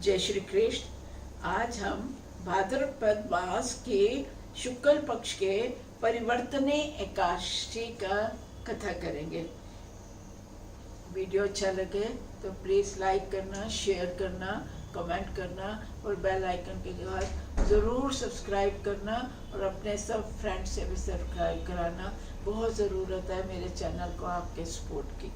जय श्री कृष्ण। आज हम भाद्रपद मास के शुक्ल पक्ष के परिवर्तने एकादशी का कथा करेंगे। वीडियो अच्छा लगे तो प्लीज़ लाइक करना, शेयर करना, कमेंट करना और बेल आइकन के बाद ज़रूर सब्सक्राइब करना और अपने सब फ्रेंड से भी सब्सक्राइब कराना। बहुत ज़रूरत है मेरे चैनल को आपके सपोर्ट की।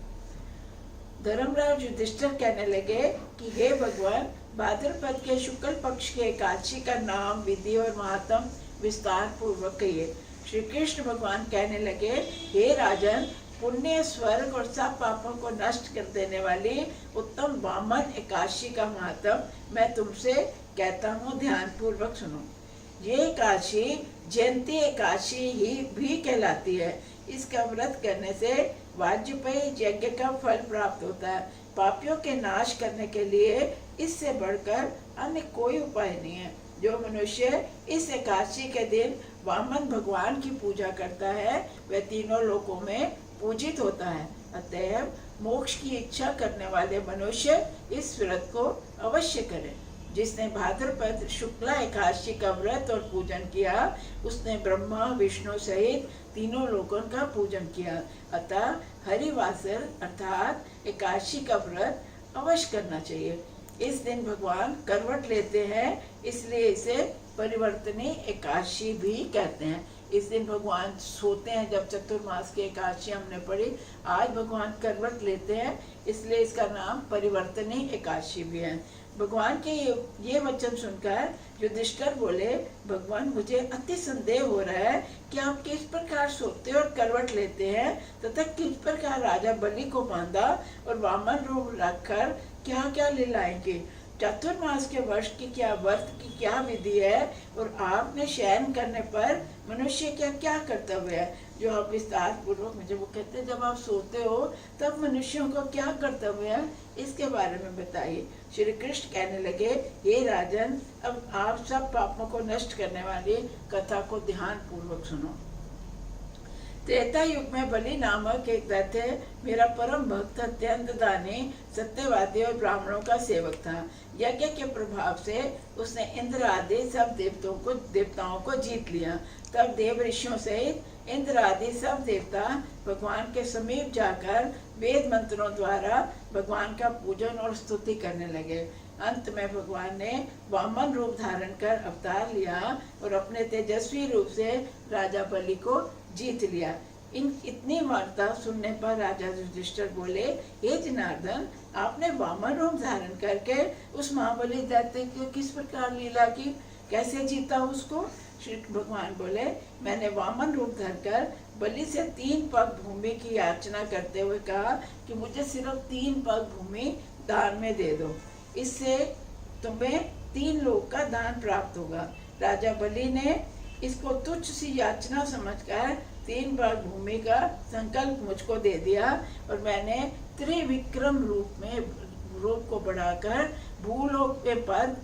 धर्मराज युधिष्ठिर कहने लगे कि हे भगवान, भाद्रपद के शुक्ल पक्ष के एकादशी का नाम, विधि और महात्म विस्तार पूर्वक कहिए। श्री कृष्ण भगवान कहने लगे, हे राजन, पुण्य, स्वर्ग और सब पापों को नष्ट कर देने वाली उत्तम वामन एकादशी का महात्म मैं तुमसे कहता हूँ, ध्यान पूर्वक सुनो। ये एकादशी जयंती एकादशी ही भी कहलाती है। इसका व्रत करने से वाजपेयी यज्ञ का फल प्राप्त होता है। पापियों के नाश करने के लिए इससे बढ़कर अन्य कोई उपाय नहीं है। जो मनुष्य इस एकादशी के दिन वामन भगवान की पूजा करता है वह तीनों लोकों में पूजित होता है। अतएव मोक्ष की इच्छा करने वाले मनुष्य इस व्रत को अवश्य करें। जिसने भाद्रपद शुक्ला एकादशी का व्रत और पूजन किया उसने ब्रह्मा विष्णु सहित तीनों लोगों का पूजन किया। अतः हरिवासर अर्थात एकादशी का व्रत अवश्य करना चाहिए। इस दिन भगवान करवट लेते हैं, इसलिए इसे परिवर्तनी एकादशी भी कहते हैं। इस दिन भगवान सोते हैं। जब चतुर्मास की एकादशी हमने पढ़ी, आज भगवान करवट लेते हैं, इसलिए इसका नाम परिवर्तनी एकादशी भी है। भगवान के ये वचन सुनकर युधिष्ठिर बोले, भगवान, मुझे अति संदेह हो रहा है कि आप किस प्रकार सोते और करवट लेते हैं तथा किस प्रकार राजा बलि को बांधा और वामन रूप रखकर क्या क्या लीलाएं की। चतुर्मास के वर्ष की क्या व्रत की क्या विधि है और आपने शयन करने पर मनुष्य क्या क्या कर्तव्य है, जो आप विस्तार पूर्वक मुझे वो कहते हैं। जब आप सोते हो तब मनुष्यों को क्या कर्तव्य है, इसके बारे में बताइए। श्री कृष्ण कहने लगे, हे राजन, अब आप सब पापों को नष्ट करने वाली कथा को ध्यान पूर्वक सुनो। त्रेता युग में बलि नामक एक दैत्य मेरा परम भक्त, अत्यंत दानी, सत्यवादी और ब्राह्मणों का सेवक था। यज्ञ के प्रभाव से उसने इंद्र आदि सब देवताओं को जीत लिया। तब देव ऋषियों सहित इंद्र आदि सब देवता भगवान के समीप जाकर वेद मंत्रों द्वारा भगवान का पूजन और स्तुति करने लगे। अंत में भगवान ने वामन रूप धारण कर अवतार लिया और अपने तेजस्वी रूप से राजा बलि को जीत लिया। इतनी वार्ता सुनने पर राजा युधिष्ठिर बोले, हे जनार्दन, आपने वामन रूप धारण करके उस महाबली दैत्य को किस प्रकार लीला की, कैसे जीता उसको? श्री भगवान बोले, मैंने वामन रूप धरकर बलि से 3 पग भूमि की याचना करते हुए कहा कि मुझे सिर्फ 3 पग भूमि दान में दे दो, इससे तुम्हें 3 लोक का दान प्राप्त होगा। राजा बलि ने इसको तुच्छ सी याचना समझकर 3 पग भूमि का संकल्प मुझको दे दिया और मैंने त्रिविक्रम रूप को बढ़ाकर भूलोक पे पद,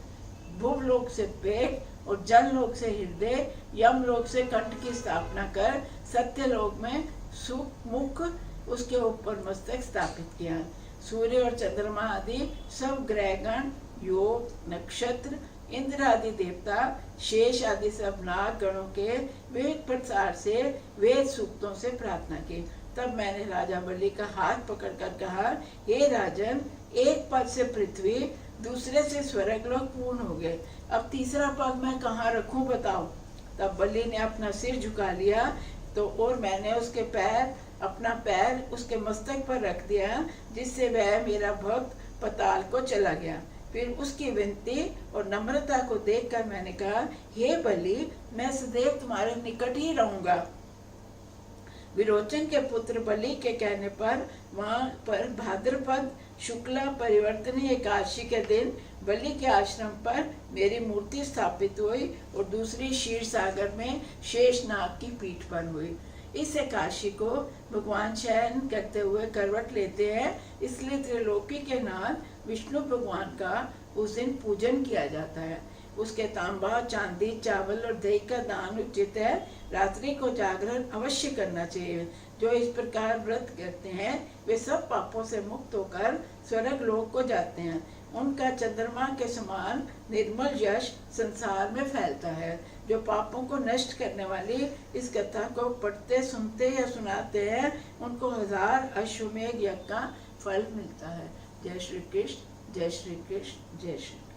भूलोक से पेट और जल लोक से हृदय, यम लोक से कंठ की स्थापना कर सत्यलोक में सुख मुख उसके ऊपर मस्तक स्थापित किया। सूर्य और चंद्रमा आदि सब ग्रहगण, योग, नक्षत्र, इंद्र आदि देवता, शेष आदि सब नाग गणों के विविध प्रकार से वेद सूक्तों से प्रार्थना की। तब मैंने राजा बलि का हाथ पकड़कर कहा, हे राजन, एक पद से पृथ्वी, दूसरे से स्वर्गलोक पूर्ण हो गए। अब तीसरा पग मैं कहाँ रखूं, बताओ। तब बलि ने अपना सिर झुका लिया तो और मैंने उसके अपना पैर उसके मस्तक पर रख दिया, जिससे वह मेरा भक्त पताल को चला गया। फिर उसकी विनती और नम्रता को देखकर मैंने कहा, हे बलि, मैं सदैव तुम्हारे निकट ही रहूंगा। विरोचन के पुत्र बलि के कहने पर वहां पर भाद्रपद शुक्ला परिवर्तनी एकादशी के दिन बलि के आश्रम पर मेरी मूर्ति स्थापित हुई और दूसरी क्षीर सागर में शेषनाग की पीठ पर हुई। इस एकादशी को भगवान शयन करते हुए करवट लेते हैं, इसलिए त्रिलोकी के नाथ विष्णु भगवान का उस दिन पूजन किया जाता है। उसके तांबा, चांदी, चावल और दही का दान उचित है। रात्रि को जागरण अवश्य करना चाहिए। जो इस प्रकार व्रत करते हैं वे सब पापों से मुक्त होकर स्वर्ग लोक को जाते हैं। उनका चंद्रमा के समान निर्मल यश संसार में फैलता है। जो पापों को नष्ट करने वाली इस कथा को पढ़ते, सुनते या सुनाते हैं, उनको 1000 अश्वमेध यज्ञ का फल मिलता है। जय श्री कृष्ण, जय श्री कृष्ण, जय श्री।